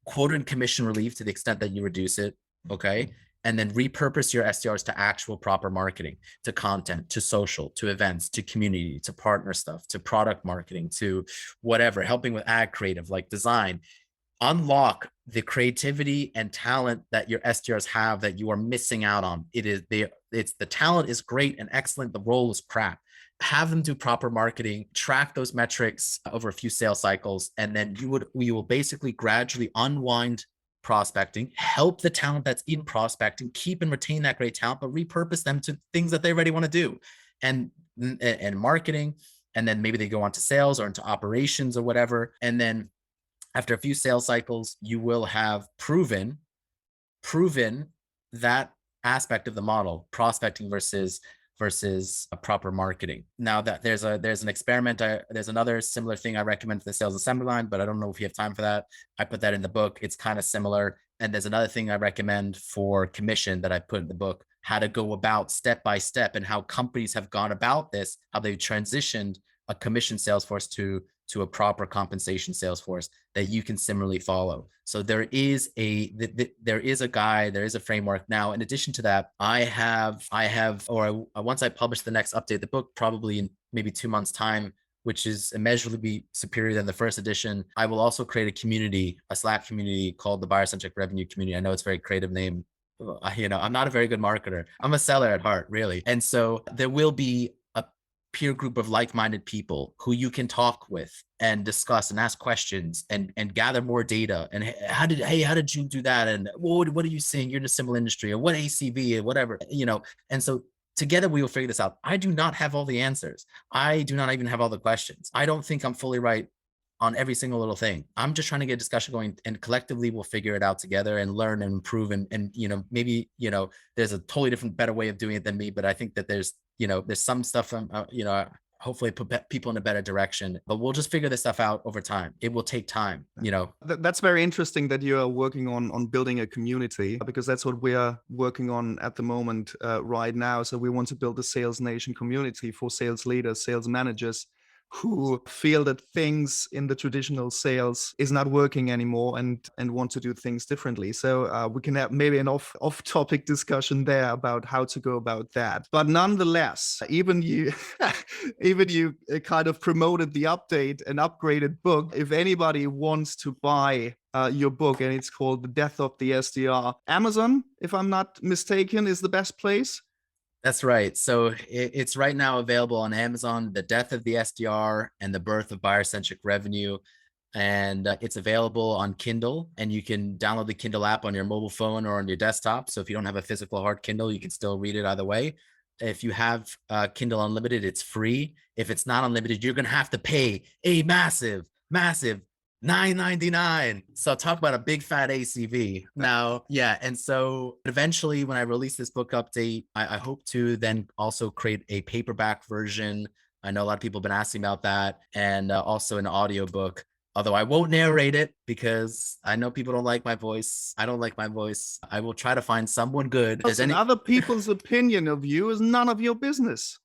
Quota and commission relief to the extent that you reduce it. Okay. And then repurpose your SDRs to actual proper marketing, to content, to social, to events, to community, to partner stuff, to product marketing, to whatever, helping with ad creative, like design. Unlock the creativity and talent that your SDRs have that you are missing out on. The talent is great and excellent. The role is crap. Have them do proper marketing, track those metrics over a few sales cycles, and then we will basically gradually unwind prospecting, help the talent that's in prospecting, keep and retain that great talent, but repurpose them to things that they already want to do. And marketing, and then maybe they go on to sales or into operations or whatever. And then after a few sales cycles, you will have proven that aspect of the model, prospecting versus a proper marketing. Now that there's an experiment, there's another similar thing I recommend for the sales assembly line, but I don't know if you have time for that. I put that in the book. It's kind of similar. And there's another thing I recommend for commission that I put in the book, how to go about step by step and how companies have gone about this, how they've transitioned a commission sales force to a proper compensation sales force that you can similarly follow. So there is a guide, there is a framework. Now, in addition to that, once I publish the next update, the book probably in maybe 2 months time, which is immeasurably superior than the first edition, I will also create a community, a Slack community called the buyer-centric revenue community. I know it's a very creative name. I'm not a very good marketer. I'm a seller at heart, really. And so there will be a peer group of like-minded people who you can talk with and discuss and ask questions and gather more data. And how did you do that? And what are you seeing? You're in a similar industry, or what ACV or whatever, and so together we will figure this out. I do not have all the answers. I do not even have all the questions. I don't think I'm fully right on every single little thing. I'm just trying to get a discussion going, and collectively we'll figure it out together and learn and improve. And maybe, there's a totally different, better way of doing it than me, but I think that there's some stuff, hopefully put people in a better direction, but we'll just figure this stuff out over time. It will take time,
That's very interesting that you are working on building a community, because that's what we are working on at the moment right now. So we want to build a SalesNation community for sales leaders, sales managers who feel that things in the traditional sales is not working anymore and want to do things differently. So we can have maybe an off-topic discussion there about how to go about that. But nonetheless, even you kind of promoted the update and upgraded book. If anybody wants to buy your book, and it's called The Death of the SDR, Amazon, if I'm not mistaken, is the best place.
That's right. So it's right now available on Amazon, The Death of the SDR and the Birth of Buyer-Centric Revenue. And it's available on Kindle, and you can download the Kindle app on your mobile phone or on your desktop. So if you don't have a physical hard Kindle, you can still read it either way. If you have Kindle Unlimited, it's free. If it's not unlimited, you're going to have to pay a massive $9.99. So talk about a big fat ACV. Now, yeah. And so eventually when I release this book update, I hope to then also create a paperback version. I know a lot of people have been asking about that, and also an audiobook. Although I won't narrate it because I know people don't like my voice. I don't like my voice. I will try to find someone good.
Other people's opinion of you is none of your business.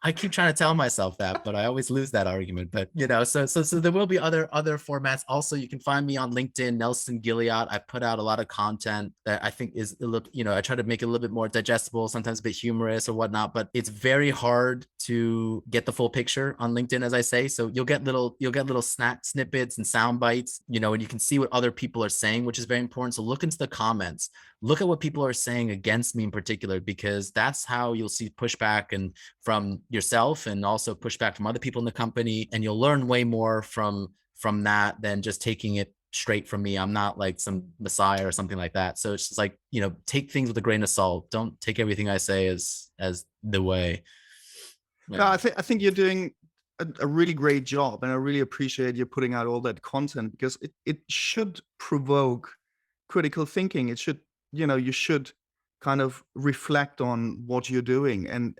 I keep trying to tell myself that, but I always lose that argument. But so there will be other formats. Also, you can find me on LinkedIn, Nelson Gilliat. I put out a lot of content that I think is a little, I try to make it a little bit more digestible, sometimes a bit humorous or whatnot. But it's very hard to get the full picture on LinkedIn, as I say. So you'll get little snippets and sound bites, and you can see what other people are saying, which is very important. So look into the comments. Look at what people are saying against me in particular, because that's how you'll see pushback and from yourself, and also pushback from other people in the company. And you'll learn way more from that than just taking it straight from me. I'm not like some messiah or something like that. So it's just like, take things with a grain of salt. Don't take everything I say as the way.
Yeah. No, I think you're doing a really great job, and I really appreciate you putting out all that content, because it should provoke critical thinking. It should, you should kind of reflect on what you're doing, and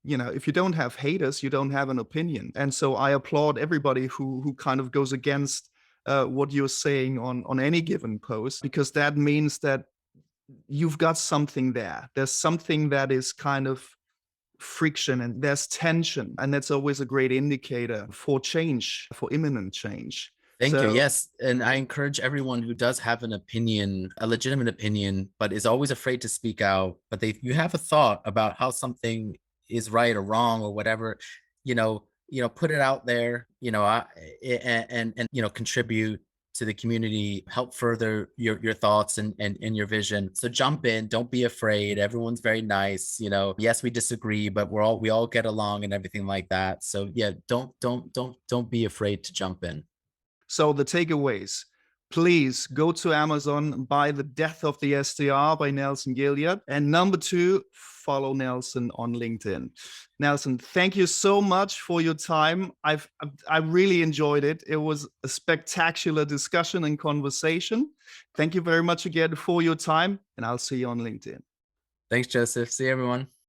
if you don't have haters, you don't have an opinion. And so I applaud everybody who kind of goes against what you're saying on any given post, because that means that you've got something there. There's something that is kind of friction, and there's tension, and that's always a great indicator for change, for imminent change.
Thank you. Yes. And I encourage everyone who does have an opinion, a legitimate opinion, but is always afraid to speak out, but you have a thought about how something is right or wrong or whatever, put it out there, and contribute to the community, help further your thoughts and your vision. So jump in, don't be afraid. Everyone's very nice. Yes, we disagree, but we all get along and everything like that. So yeah, don't be afraid to jump in.
So the takeaways: please go to Amazon and buy The Death of the SDR by Nelson Gilliat. And number 2, follow Nelson on LinkedIn. Nelson, thank you so much for your time. I really enjoyed it. It was a spectacular discussion and conversation. Thank you very much again for your time, and I'll see you on LinkedIn.
Thanks, Joseph. See you, everyone.